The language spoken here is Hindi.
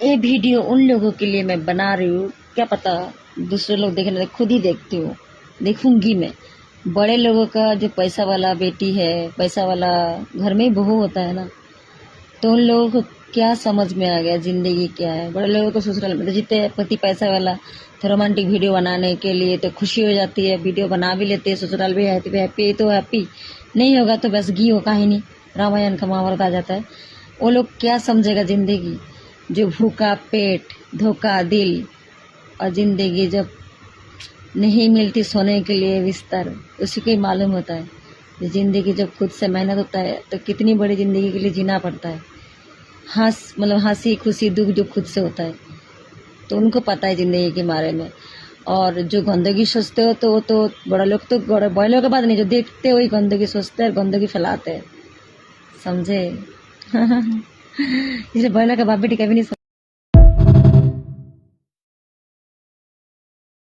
ये वीडियो उन लोगों के लिए मैं बना रही हूँ, क्या पता दूसरे लोग देखने लगे, खुद ही देखती हूँ, देखूंगी मैं। बड़े लोगों का जो पैसा वाला बेटी है, पैसा वाला घर में ही बहू होता है ना, तो उन लोगों को क्या समझ में आ गया ज़िंदगी क्या है। बड़े लोगों को ससुराल में तो जितने पति पैसा वाला तो रोमांटिक वीडियो बनाने के लिए तो खुशी हो जाती है, वीडियो बना भी लेते हैं, ससुराल भी हैप्पी तो हैप्पी, नहीं होगा तो बस घी हो कहानी, रामायण का महाभारत आ जाता है। वो लोग क्या समझेगा ज़िंदगी, जो भूखा पेट, धोखा दिल, और ज़िंदगी जब नहीं मिलती सोने के लिए बिस्तर, उसी को ही मालूम होता है। ज़िंदगी जब खुद से मेहनत होता है तो कितनी बड़ी ज़िंदगी के लिए जीना पड़ता है। हंसी खुशी दुख जो खुद से होता है, तो उनको पता है ज़िंदगी के बारे में। और जो गंदगी सोचते हो तो वो तो बड़ा लोग तो बड़े लोगों के बात नहीं, जो देखते हो ही गंदगी सोचते हैं और गंदगी फैलाते हैं, समझे। इसलिए बड़े लोग का बाप बेटी कभी नहीं